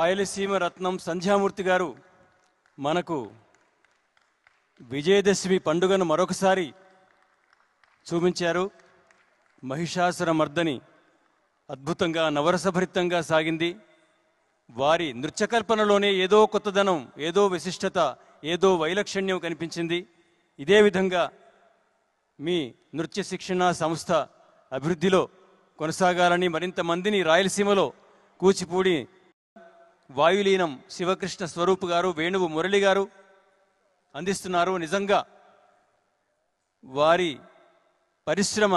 రాయలసీమ రత్నం సంధ్యామూర్తి గారు మనకు విజయదశమి పండుగను మరొకసారి చూపించారు. మహిషాసుర మర్దని అద్భుతంగా నవరసభరితంగా సాగింది. వారి నృత్యకల్పనలోనే ఏదో కొత్తదనం, ఏదో విశిష్టత, ఏదో వైలక్షణ్యం కనిపించింది. ఇదే విధంగా మీ నృత్య శిక్షణ సంస్థ అభివృద్ధిలో కొనసాగాలని, మరింత మందిని రాయలసీమలో కూచిపూడి వాయులీనం శివకృష్ణ స్వరూప్ గారు, వేణువు మురళి గారు అందిస్తున్నారు. నిజంగా వారి పరిశ్రమ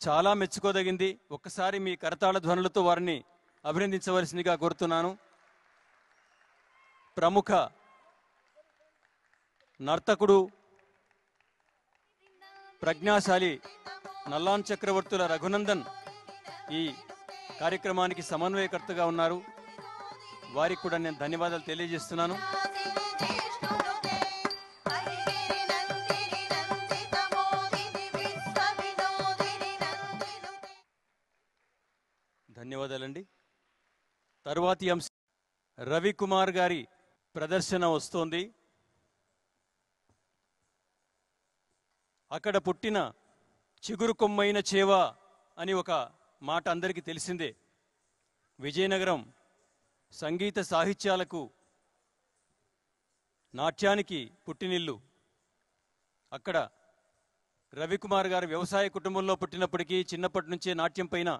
చాలా మెచ్చుకోదగింది. ఒక్కసారి మీ కరతాళ ధ్వనులతో వారిని అభినందించవలసిందిగా కోరుతున్నాను. ప్రముఖ నర్తకుడు, ప్రజ్ఞాశాలి నల్లాన్ చక్రవర్తుల రఘునందన్ ఈ కార్యక్రమానికి సమన్వయకర్తగా ఉన్నారు. వారికి కూడా నేను ధన్యవాదాలు తెలియజేస్తున్నాను. ధన్యవాదాలండి. తరువాతి అంశం రవికుమార్ గారి ప్రదర్శన వస్తోంది. అక్కడ పుట్టిన చిగురు కొమ్మైన చేవ అని ఒక మాట అందరికీ తెలిసిందే. విజయనగరం సంగీత సాహిత్యాలకు, నాట్యానికి పుట్టినిల్లు. అక్కడ రవికుమార్ గారు వ్యవసాయ కుటుంబంలో పుట్టినప్పటికీ చిన్నప్పటి నుంచే నాట్యం పైన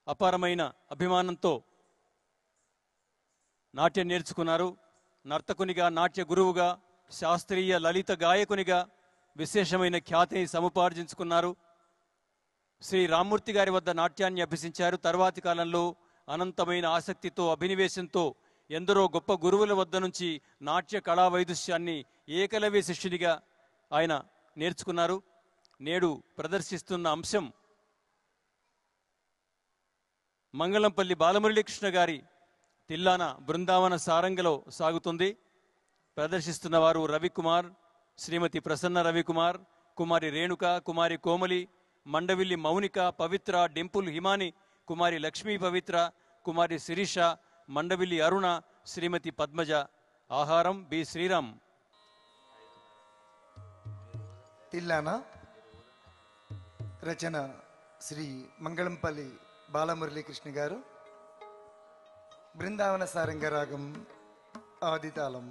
అపారమైన అభిమానంతో నాట్యం నేర్చుకున్నారు. నర్తకునిగా, నాట్య గురువుగా, శాస్త్రీయ లలిత గాయకునిగా విశేషమైన ఖ్యాతిని సముపార్జించుకున్నారు. శ్రీ రామ్మూర్తి గారి వద్ద నాట్యాన్ని అభ్యసించారు. తర్వాతి కాలంలో అనంతమైన ఆసక్తితో, అభినివేశంతో ఎందరో గొప్ప గురువుల వద్ద నుంచి నాట్య కళా వైదుష్యాన్ని ఏకలవ్య శిష్యునిగా ఆయన నేర్చుకున్నారు. నేడు ప్రదర్శిస్తున్న అంశం మంగళంపల్లి బాలమురళీకృష్ణ గారి తిల్లాన బృందావన సారంగలో సాగుతుంది. ప్రదర్శిస్తున్న వారు రవికుమార్, శ్రీమతి ప్రసన్న రవికుమార్, కుమారి రేణుక, కుమారి కోమలి, మండవిల్లి మౌనిక, పవిత్ర, డింపుల్ హిమాని, కుమారి లక్ష్మీ పవిత్ర, కుమారి శిరీష, మండవిల్లి అరుణ, శ్రీమతి పద్మజ. ఆహారం బి శ్రీరామ్. తిల్లాన రచన శ్రీ మంగళంపల్లి బాలమురళీకృష్ణ గారు. బృందావన సారంగ రాగం ఆదితాళం.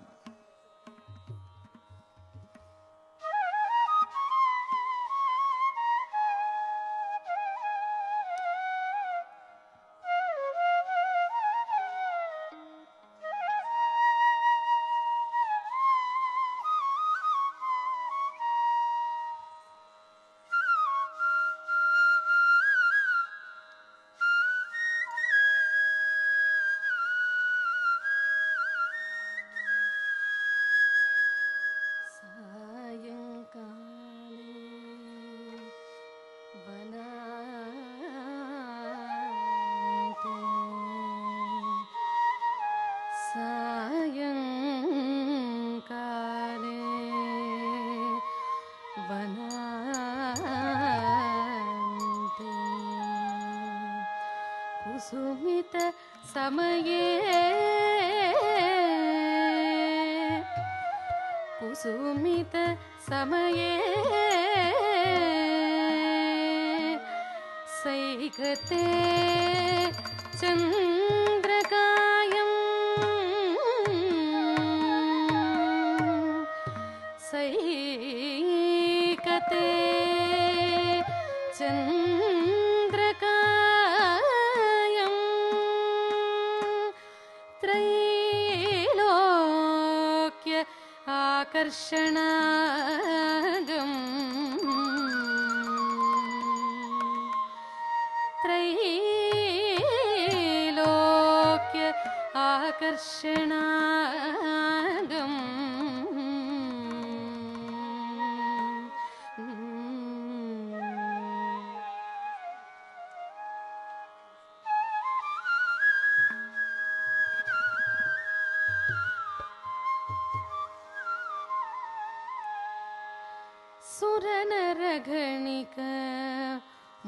कुसुमित समये कुसुमित समये सैकते चंद्रकायं सैकते चंद्रकायं त्रैलोक्य आकर्षणागम् त्रैलोक्य आकर्षणागम् सुरनरगणिक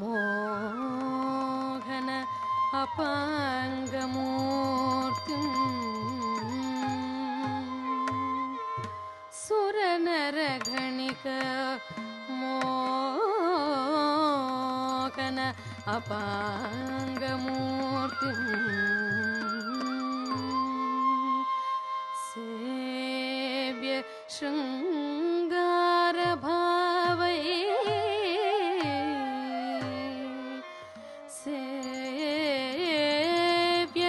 मोहन अपांगमो लोकन अपाङ्गमूर्तिं सेव्य शृङ्गारभावै सेव्य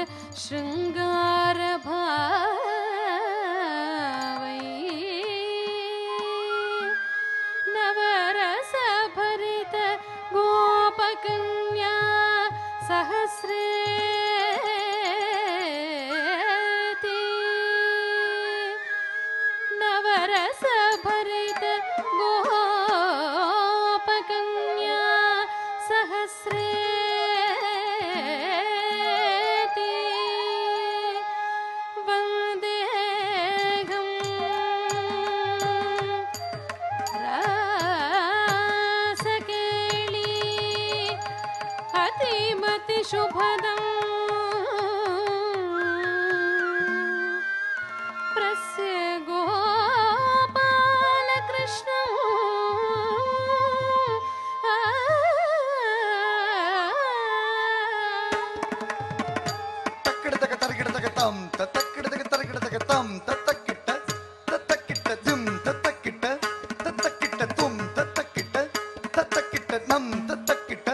शृङ्गारभावै नवरसभरित गोपकन्या सहस्रेति नवरसभरित गोपकन्या सहस्रेति वन्देऽहं रासकेळी अतिमतिशुभदम् प्रस्य गोपालकृष्णं ತಕ್ಕಿಡತಕ ತರಗಿಡತಕ ತಂ ತಕ್ಕಿಡತಕ ತರಗಿಡತಕ ತಂ ತಕ್ಕಿಟ್ಟ ತಕ್ಕಿಟ್ಟ ದಿಂ ತಕ್ಕಿಟ್ಟ ತಕ್ಕಿಟ್ಟ ತುಂ ತಕ್ಕಿಟ್ಟ ತಕ್ಕಿಟ್ಟ ನಂ ತಕ್ಕಿಟ್ಟ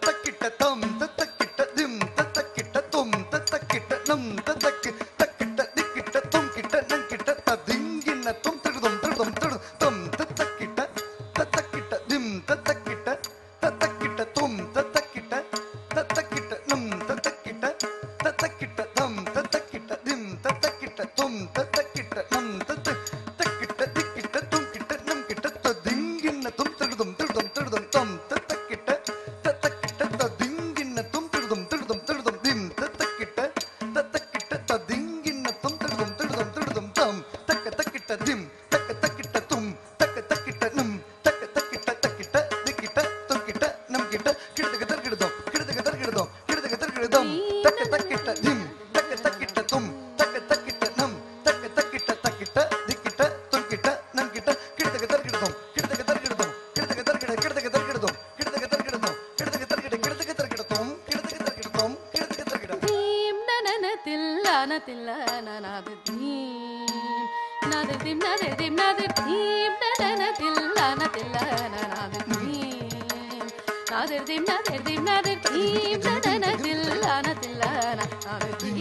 ತಕ್ಕಿಟ್ಟ ತಂ ತಕ್ಕಿಟ್ಟ ದಿಂ ತಕ್ಕಿಟ್ಟ ತುಂ ತಕ್ಕಿಟ್ಟ ನಂ ತಕ್ಕಿಟ್ಟ ದಿಕ್ಕಿಟ್ಟ ತುಂ ಕಿಟ್ಟ ನಂ ಕಿಟ್ಟ ತದಿಂಗಿನ ತುಂ ತಿರುದುಂ ತಿರುದುಂ ತಿರುದು ತಂ ತಕ್ಕಿಟ್ಟ ತಕ್ಕಿಟ್ಟ ದಿಂ ತಕ್ಕಿಟ್ಟ ತಕ್ಕಿಟ್ಟ ತುಂ ತಕ್ಕಿಟ್ಟ ತಕ್ಕಿಟ್ಟ ನಂ ತಕ್ಕಿಟ್ಟ ತಕ್ಕಿಟ್ಟ ತಂ ತಕ್ಕಿಟ್ಟ ದಿಂ ತಕ್ಕಿಟ್ಟ ತುಂ ತಕ್ಕಿಟ್ಟ ನಂ ತಕ್ಕಿಟ್ಟ ದಿಕ್ಕಿಟ್ಟ ತುಂ ಕಿಟ್ಟ ನಂ ಕಿಟ್ಟ ತದಿಂಗಿನ ತುಂ ತಿರುದುಂ ತಿರುದುಂ ತಿರುದುಂ ತಂ ತಕ್ಕಿಟ್ಟ ತದಿಂಗಿನ ತುಂ ತಿರುದುಂ ತಿರುದುಂ ತಿರುದುಂ ದಿಂ ತಕ್ಕಿಟ್ಟ ತದಿಂಗಿನ ತುಂ ತಿರುದುಂ ತಿರುದುಂ ತಿರುದುಂ ತಂ ತಕ್ಕಿಟ್ಟ ದಿಂ ತಕ್ಕಿಟ್ಟ ತುಂ ತಕ್ಕಿಟ್ಟ ನಂ ತಕ್ಕಿಟ್ಟ ದಿಕ್ಕಿಟ್ಟ ತುಂ ಕಿಟ್ಟ ನಂ ಕಿಟ್ಟ ಕಿಡದಗ ತರ್ಗಿಡದಂ ಕಿಡದಗ ತರ್ಗಿಡದಂ ಕಿಡದಗ ತರ್ಗಿಡದಂ ತಕ್ಕಿಟ್ಟ ದಿಂ ತಕ್ಕಿಟ್ಟ ತುಂ ತಕ್ಕಿಟ್ಟ ನಂ ತಕ್ಕಿಟ್ಟ ದಿಕ್ಕಿಟ್ಟ ತುಂ ಕಿಟ್ಟ ನಂ ಕಿಟ್ಟ ಕಿಡದಗ ತರ್ಗಿಡದಂ ಕಿಡದಗ ತರ್ಗಿಡದಂ ಕಿಡದಗ ತರ್ಗಿಡ ಕಿಡದಗ ತರ್ಗಿಡದಂ ಕಿಡದಗ ತರ್ಗಿಡದಂ ಕಿಡದಗ ತರ್ಗಿಡ ಕಿಡದಗ ತರ್ಗಿಡದಂ ಕಿಡದಗ ತರ್ಗಿಡದಂ ಕಿಡದಗ ತರ್ಗಿಡ ಧೀಂ ನನನತಿಲ್ಲ ನತಿಲ್ಲ ನನಾದಿಂ ನಾದಿಂ ನಾದಿಂ ನಾದಿಂ ಧೀಂ ನನನತಿಲ್ಲ ನತಿಲ್ಲ ನನಾದಿಂ ನಾದಿಂ ನಾದಿಂ ನಾದಿಂ ಧೀಂ ನನನತಿಲ್ಲ ನತಿಲ್ಲ ನನಾದಿಂ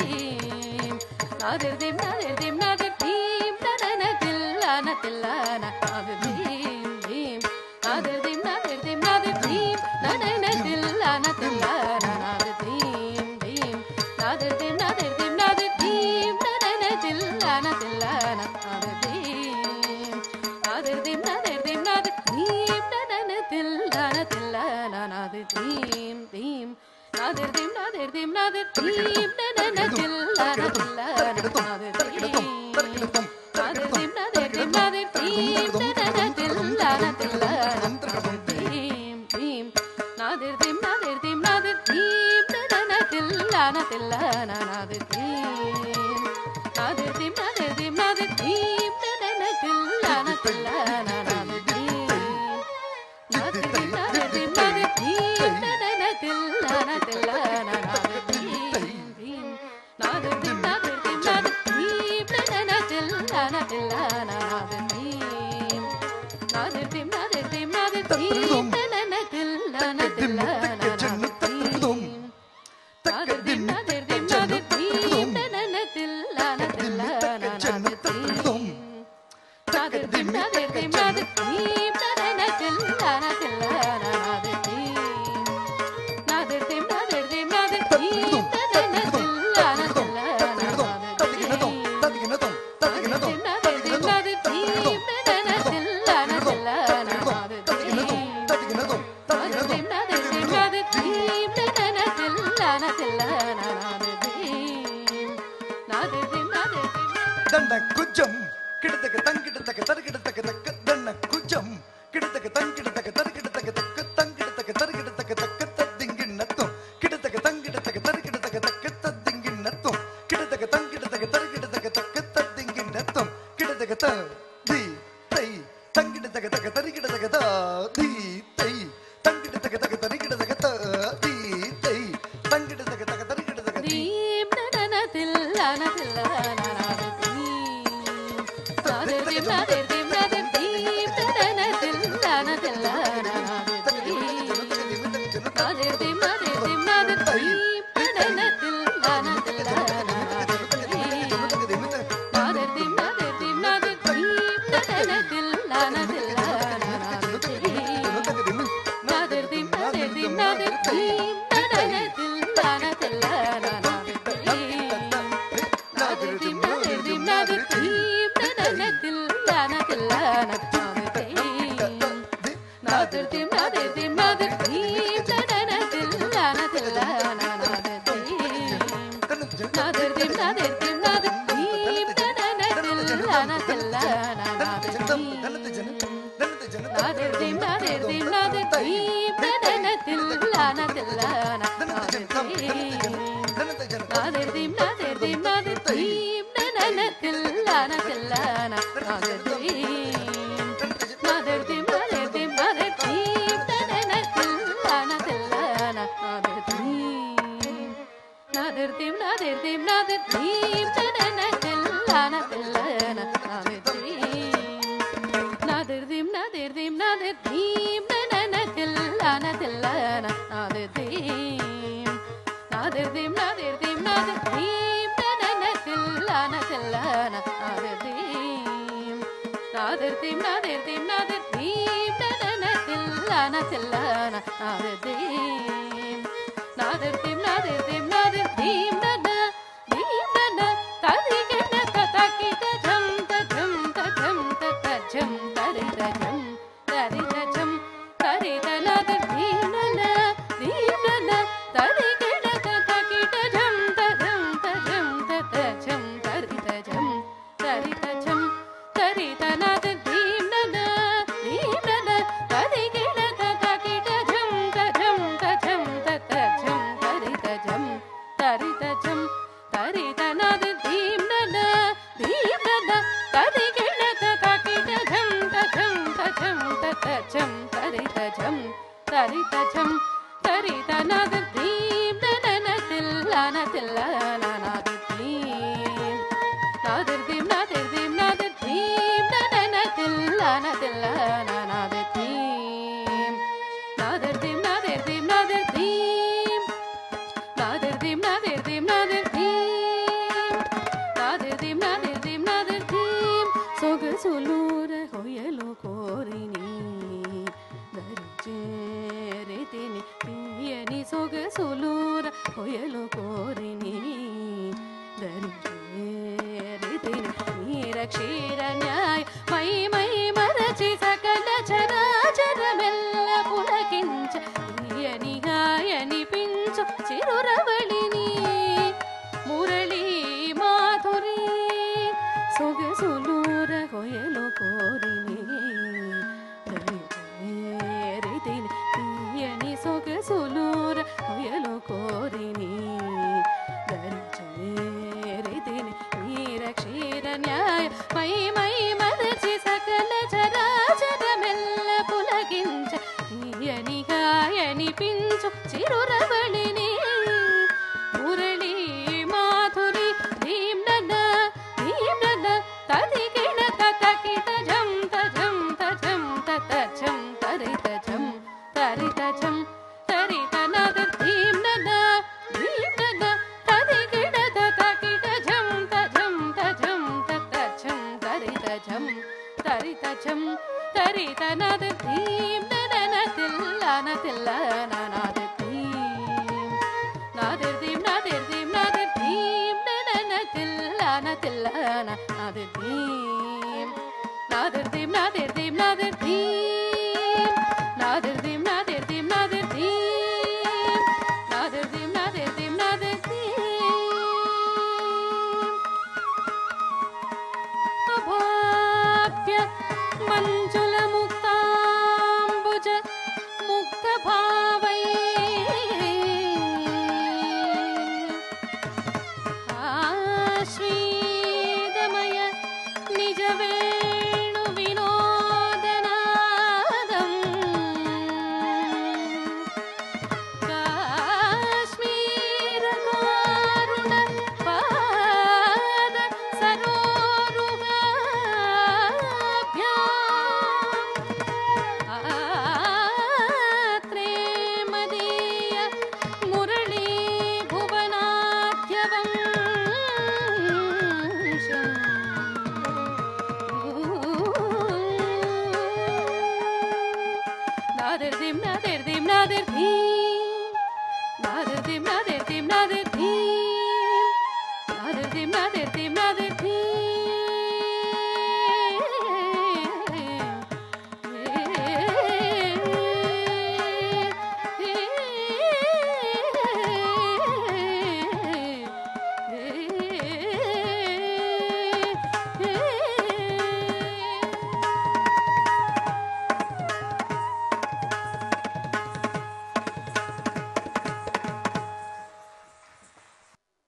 ನಾದಿಂ ನಾದಿಂ ನಾದಿಂ ಧೀಂ ನನನತಿಲ್ಲ ನತಿಲ್ಲ ನನಾದಿಂ ಧೀಂ ನಾದಿಂ ನಾದಿಂ ನಾದಿಂ ಧೀಂ ನನನತಿಲ್ಲ ನತಿಲ್ಲ ನನಾದಿಂ ಧೀಂ ನಾದಿಂ ನಾದಿಂ ನಾದಿಂ ಧೀಂ ನನನತಿಲ್ಲ ನತಿಲ್ಲ ನನಾದಿಂ ನಾದಿಂ ನಾದಿಂ ನಾದಿಂ ಧೀಂ ನನನತಿಲ್ಲ ನತಿಲ್ಲ ನನಾದಿಂ ಧೀಂ ನಾದಿಂ ನಾದಿಂ ನಾದಿಂ ಧೀಂ ನನನತಿಲ್ಲ ನತಿಲ್ಲ ನನಾದಿಂ ನಾದಿಂ ನಾದಿಂ ನಾದಿಂ ಧೀಂ ನನನತಿಲ್ಲ ನತಿಲ್ಲ ನನಾದಿಂ ಧೀಂ ನಾದಿಂ ನಾದಿಂ ನಾದಿಂ ಧೀಂ ನನನತಿಲ್ಲ ನತಿಲ್ಲ ನನಾದಿಂ ನಾದಿಂ ನಾದಿಂ ನಾದಿಂ ಧೀಂ ನನನತಿಲ್ಲ ನತಿಲ್ಲ ನನಾದಿಂ ನಾದಿಂ ನಾದಿಂ ನಾದಿಂ ಧೀಂ ನನನತಿಲ್ಲ ನತಿಲ್ಲ ನನಾದಿಂ ನಾದಿಂ ನಾದಿಂ ನಾದಿಂ ಧೀಂ ನನನತಿಲ್ಲ ನತಿಲ್ಲ ನನಾದಿಂ ನಾದಿಂ ನಾದಿಂ ನಾದಿಂ ಧೀಂ ನನನತಿಲ್ಲ ನತಿಲ್ಲ ನನಾದಿಂ ನಾದಿಂ ನಾದಿಂ ನಾದಿಂ ಧೀಂ ನನನತಿಲ್ಲ ನತಿಲ್ಲ ನನಾದಿಂ ನಾದಿಂ ನಾದಿಂ ನಾದಿಂ ಧೀಂ ನನನತಿಲ್ಲ ನತಿಲ್ಲ ನನಾದಿಂ ನಾದಿಂ ನಾದಿಂ ನಾದಿಂ ಧೀಂ ನನನತಿಲ್ಲ ನತಿಲ್ಲ ನನಾದಿಂ ನಾದಿಂ ನಾದಿಂ ನಾದಿಂ ಧೀಂ ನನನತಿಲ್ಲ ನತಿಲ್ಲ ನನಾದಿಂ ನಾದಿಂ ನಾದಿಂ ನಾದಿಂ ಧೀಂ ನನನತಿಲ್ಲ ನತಿಲ್ಲ ನನಾದಿಂ ನಾದಿಂ ನಾದಿಂ ದಂಡ ಕುಜ್ಜಂ ಕಿಡದಗ ತಂಗಿಡದಗ ತರಗಿಡದಗ ತಕ್ಕ ದಣ್ಣ ಕುಜ್ಜಂ ಕಿಡದಗ ತಂಗಿಡದಗ ತರಗಿಡದಗ ತಕ್ಕ ತಂಗಿಡದಗ ತರಗಿಡದಗ ತಕ್ಕ ತದ್ದಿಂಗಿಣ್ಣತ್ತು ಕಿಡದಗ ತಂಗಿಡದಗ ತರಗಿಡದಗ ತಕ್ಕ ತದ್ದಿಂಗಿಣ್ಣತ್ತು ಕಿಡದಗ ತಂಗಿಡದಗ ತರಗಿಡದಗ ತಕ್ಕ ತದ್ದಿಂಗಿಣ್ಣತ್ತು ಕಿಡದಗ ತ ದಿ ತೈ ತಂಗಿಡದಗ ತಗ ತರಗಿಡದಗ ದ ದಿ ತೈ ತಂಗಿಡದಗ ತಗ ತರಗಿಡದಗ ತ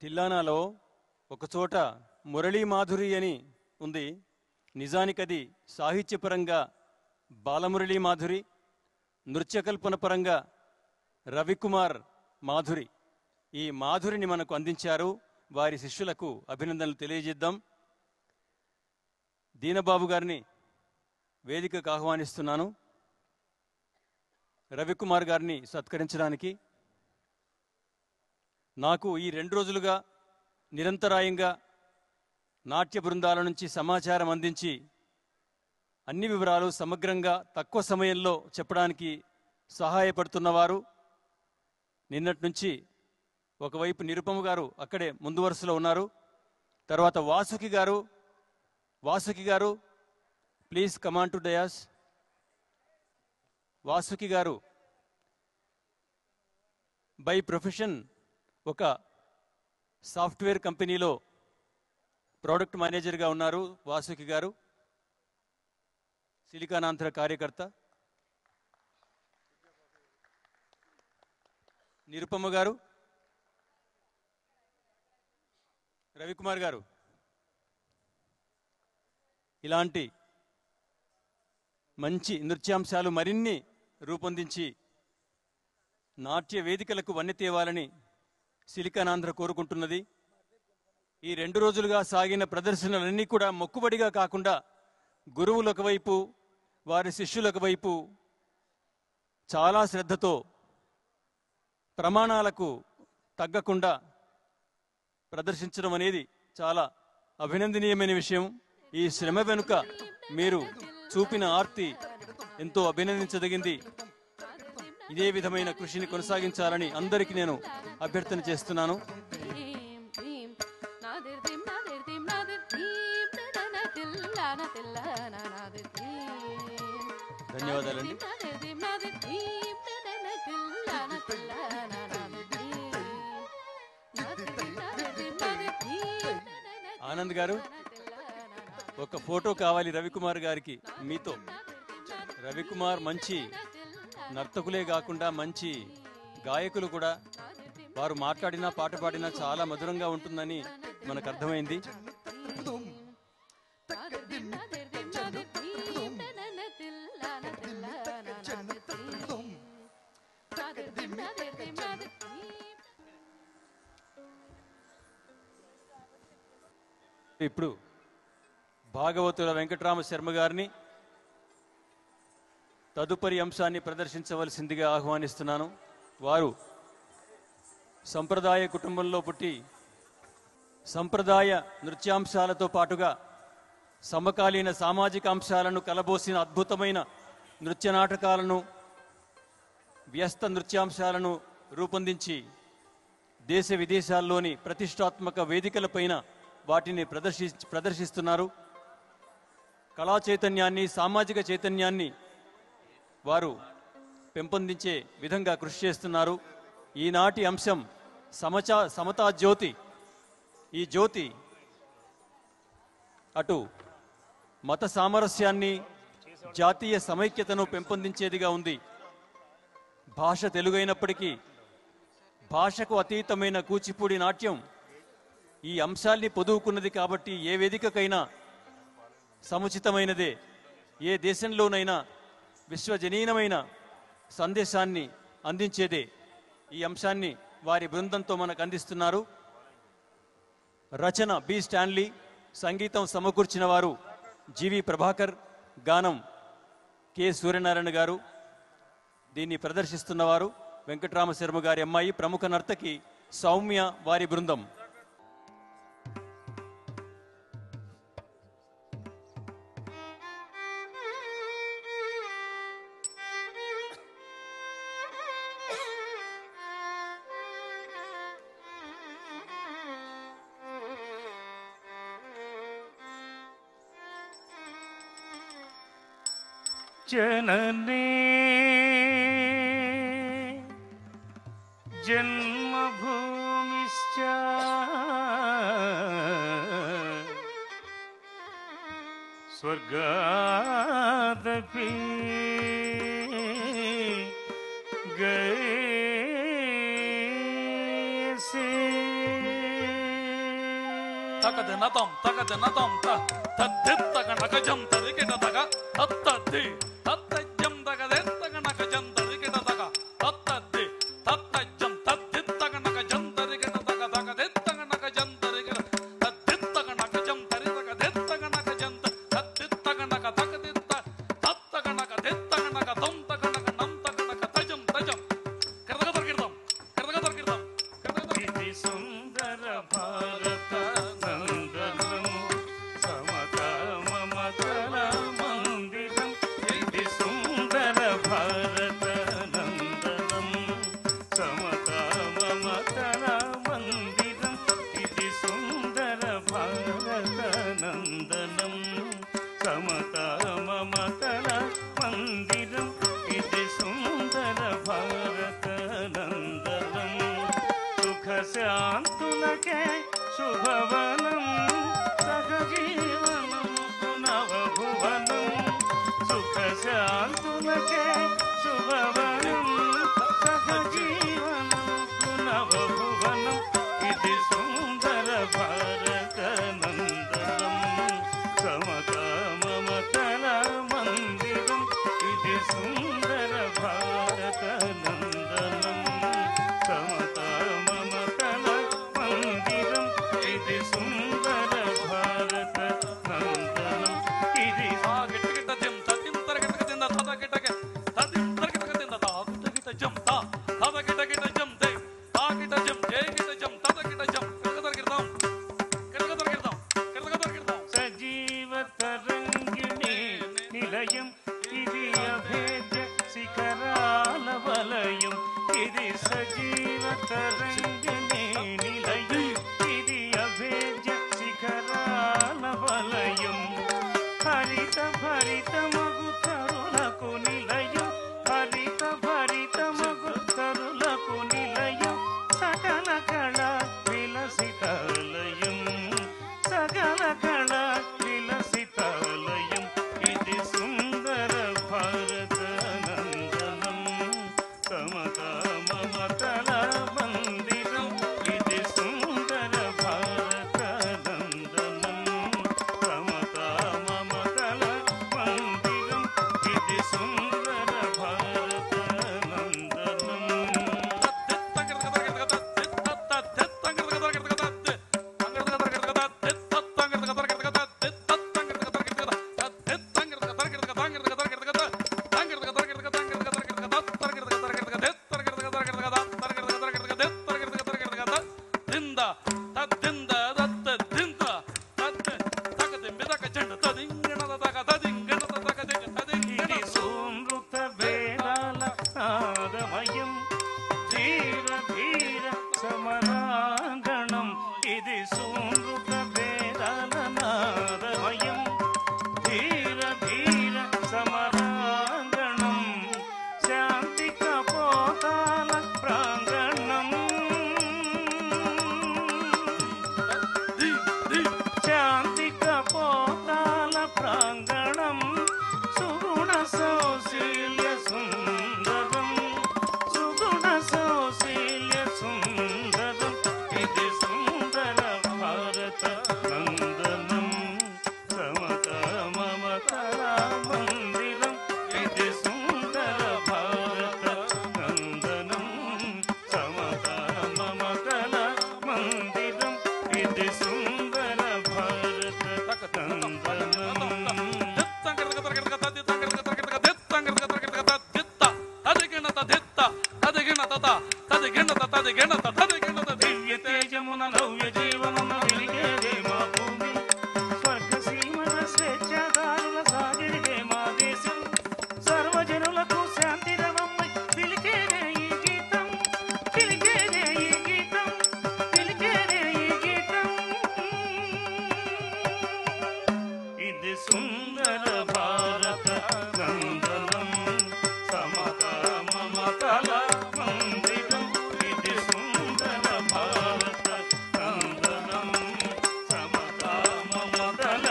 తిల్లానాలో ఒకచోట మురళీ మాధురి అని ఉంది. నిజానికది సాహిత్యపరంగా బాలమురళీ మాధురి, నృత్యకల్పన పరంగా రవికుమార్ మాధురి. ఈ మాధురిని మనకు అందించారు. వారి శిష్యులకు అభినందనలు తెలియజేద్దాం. దీనబాబు గారిని వేదికకు ఆహ్వానిస్తున్నాను రవికుమార్ గారిని సత్కరించడానికి. నాకు ఈ 2 రోజులుగా నిరంతరాయంగా నాట్య బృందాల నుంచి సమాచారం అందించి అన్ని వివరాలు సమగ్రంగా తక్కువ సమయంలో చెప్పడానికి సహాయపడుతున్నవారు, నిన్నటి నుంచి ఒకవైపు నిరుపమ గారు అక్కడే ముందు వరుసలో ఉన్నారు. తర్వాత వాసుకి గారు please come on to dais. Vasuki గారు బై ప్రొఫెషన్ ఒక సాఫ్ట్వేర్ కంపెనీలో ప్రోడక్ట్ మేనేజర్గా ఉన్నారు. వాసుకి గారు సిలికానాంధ్ర కార్యకర్త. నిరుపమ గారు, రవికుమార్ గారు ఇలాంటి మంచి నృత్యాంశాలు మరిన్ని రూపొందించి నాట్య వేదికలకు వన్నె తేవాలని సిలికానాంధ్ర కోరుకుంటున్నది. ఈ 2 రోజులుగా సాగిన ప్రదర్శనలన్నీ కూడా మొక్కుబడిగా కాకుండా గురువులకు వైపు వారి శిష్యులకు వైపు చాలా శ్రద్ధతో ప్రమాణాలకు తగ్గకుండా ప్రదర్శించడం అనేది చాలా అభినందనీయమైన విషయం. ఈ శ్రమ వెనుక మీరు చూపిన ఆర్తి ఎంతో అభినందించదగింది. ఇదే విధమైన కృషిని కొనసాగించాలని అందరికీ నేను అభ్యర్థన చేస్తున్నాను. ధన్యవాదాలండి. ఆనంద్ గారు, ఒక ఫోటో కావాలి రవికుమార్ గారికి మీతో. రవికుమార్ మంచి నర్తకులే కాకుండా మంచి గాయకులు కూడా. వారు మాట్లాడినా పాట పాడినా చాలా మధురంగా ఉంటుందని మనకు అర్థమైంది. ఇప్పుడు భాగవతుల వెంకటరామ శర్మ గారిని తదుపరి అంశాన్ని ప్రదర్శించవలసిందిగా ఆహ్వానిస్తున్నాను. వారు సంప్రదాయ కుటుంబంలో పుట్టి సంప్రదాయ నృత్యాంశాలతో పాటుగా సమకాలీన సామాజిక అంశాలను కలబోసిన అద్భుతమైన నృత్య నాటకాలను, వ్యస్త నృత్యాంశాలను రూపొందించి దేశ విదేశాల్లోని ప్రతిష్టాత్మక వేదికలపైన వాటిని ప్రదర్శిస్తున్నారు. కళా చైతన్యాన్ని, సామాజిక చైతన్యాన్ని వారు పెంపొందించే విధంగా కృషి చేస్తున్నారు. ఈనాటి అంశం సమతా జ్యోతి. ఈ జ్యోతి అటు మత సామరస్యాన్ని, జాతీయ సమైక్యతను పెంపొందించేదిగా ఉంది. భాష తెలుగైనప్పటికీ భాషకు అతీతమైన కూచిపూడి నాట్యం ఈ అంశాల్ని పొదువుకున్నది కాబట్టి ఏ వేదికకైనా సముచితమైనదే. ఏ దేశంలోనైనా విశ్వజనీనమైన సందేశాన్ని అందించేదే. ఈ అంశాన్ని వారి బృందంతో మనకు అందిస్తున్నారు. రచన బి స్టాన్లీ, సంగీతం సమకూర్చిన వారు జీవి ప్రభాకర్, గానం కె సూర్యనారాయణ గారు. దీన్ని ప్రదర్శిస్తున్నవారు వెంకటరామ శర్మ గారి అమ్మాయి, ప్రముఖ నర్తకి సౌమ్య, వారి బృందం. जनने जन्मभूमिश्च स्वर्गादपि गयसे ತಕದೆ ನತಂ ತಕದೆ ನತಂ ತದ್ದಿತ್ತಗ ನಕಜಂ ತರಿಗಿಡದಗ ತತ್ತದ್ದಿ ತತ್ತಜ್ಜಂ ತಗದೆ ತಗ ನಕಜಂ ತರಿಗಿಡದಗ ತತ್ತದ್ದಿ ತತ್ತಜ್ಜಂ ತದ್ದಿತ್ತಗ ನಕಜಂ ತರಿಗಿಡದಗ ತಗದೆತ್ತಗ ನಕಜಂ ತರಿಗಿಡ ತದ್ದಿತ್ತಗ ನಕಜಂ ತರಿದಗ ದೆತ್ತಗ ನಕಜಂ ತದ್ದಿತ್ತಗ ನಕ ತಕದಿತ್ತ ತತ್ತಗ ನಕ ದೆತ್ತಗ ನಕ ತಂ ತಗ ನಕ ನಂ ತಗ ನಕ ತಜಂ ತಜಂ ಕರ್ದಗ ತರ್ಗಿಡದಂ ಕರ್ದಗ ತರ್ಗಿಡದಂ ఇది సుందర భారత నందనం సమతా మమతల మందిరం ఇది సుందర భారత నందనం సమతా మమతల మందిరం ఇది సుందర భారత నందనం సమతా మమతల మందిరం ఇది సుందర భారత నందనం శాంతులకే శుభవనం సహజీవనం నవభువనం సుఖ శాంతులకే శుభవనం సహజీవనం నవభువనం ఇది సుందర భారత నందనం సమతా మమతల మందిరం ఇది సుందర భారత నందనం సమతా మమతల మందిరం ఇది సుందర భారత నందనం ఇది గిట్ట జిం తదిం తరగట కింద తద గిట్ట తదిం తరగట కింద తా గిట్ట జం తా తద గిట్ట జం తే తా గిట్ట జం జై గిట్ట జం తద గిట్ట జం కరగ తరగిడదాం సజీవ తరంగిణి నిలయం ఇది అభేద్య శిఖరాల వలయం ఇది సజీవ తరంగిణి నిలయం ఇది అభేద్య శిఖరాల వలయం హరిత భరిత మగు తరులకు నిలయం హరిత భరిత మగు తరులకు నిలయం సకల కళ విలసితాలయం సకల కళ విలసితాలయం ఇది సుందర భారత నందనం సమతా మమతల మందిరం ఇది సుందర భారత నందనం సమతా మమతల మందిరం ఇది సుందర భారత నందనం ఇది సోమృత వేదాల నాదమయం ధీర ధీర సమరాంగణం ఇది సోమృత వేదాల నాదమయం ధీర ధీర సమరాంగణం శాంతి కపోతాల ప్రాంగణం శాంతి కపోతాల ప్రాంగణం సుగుణ సౌశీల్య సుందరం సుగుణ సౌశీల్య సుందరం ఇది సుందర భారత నందనం సమతా మమతల మందిరం ఇది సుందర భారత నందనం సమతా మమతల మందిరం ఇది సుందర భారత నందనం దివ్య తేజమున నవ్య జీవమున వెలిగేదే మా భూమి స్వర్గ సీమల స్వేచ్ఛాదారుల సాగిరిదే మా దేశం సర్వజనులకు శాంతి రవమ్మై పిలిచేదే ఈ గీతం పిలిచేదే ఈ గీతం పిలిచేదే ఈ గీతం ఇది సుందర భారత నందనం సమతా మమతల మందిరం ఇది సుందర భారత నందనం సమతా మమతల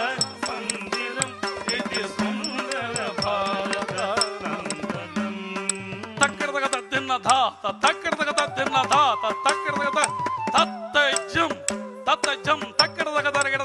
మందిరం ఇది సుందర భారత నందనం తక్కడదగ తద్దిన్న ధాత తక్కడదగ తద్దిన్న ధాత తక్కడదగ తత్తజం తత్తజం తక్కడదగ తరగడ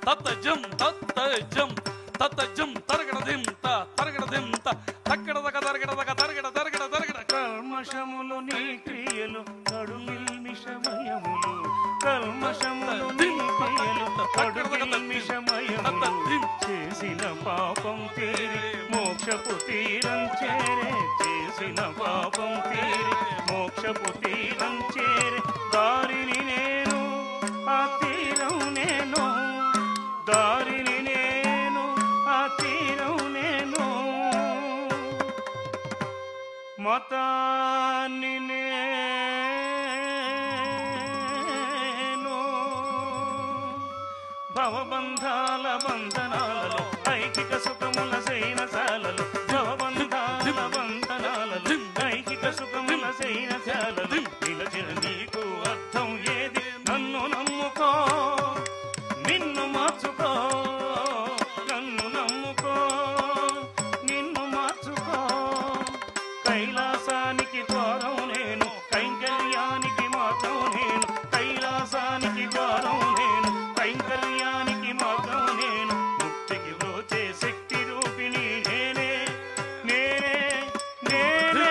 తత్తజం తత్తజం తత్తజం తరగడదింత తరగడదింత తక్కడదగ తరగడదగ తరగడ తరగడ తరగడ కల్మషములు నీ క్రియలు కడుగిల్మిషమయములు కల్మషములు నీ క్రియలు కడుగిల్మిషమయములు చేసిన పాపం తీరి మోక్షపు తీరం చేరే చేసిన పాపం తీరి మోక్షపు తీరం చేరే దారిని నేను ఆ తీరం నేను దారిని నేను ఆ తీరం నేను మతాన్ని నేను భవబంధాల బంధనాలలో ఐకిక సుఖముల శయనశాలలో భవబంధాల బంధనాలలో ఐకిక సుఖముల శయనశాలలో నిలచిన నీకు అర్థం ఏది నన్ను నమ్ముకో నిన్ను మార్చుకో నన్ను నమ్ముకో నిన్ను మార్చుకో కైలాసానికి ద్వారం నేను కైంకర్యానికి మార్గం నేను కైలాసానికి ద్వారం నేను కైంకర్యానికి మార్గం నేను ముక్తికి వచ్చే శక్తి రూపిణి నేనే నేనే నేనే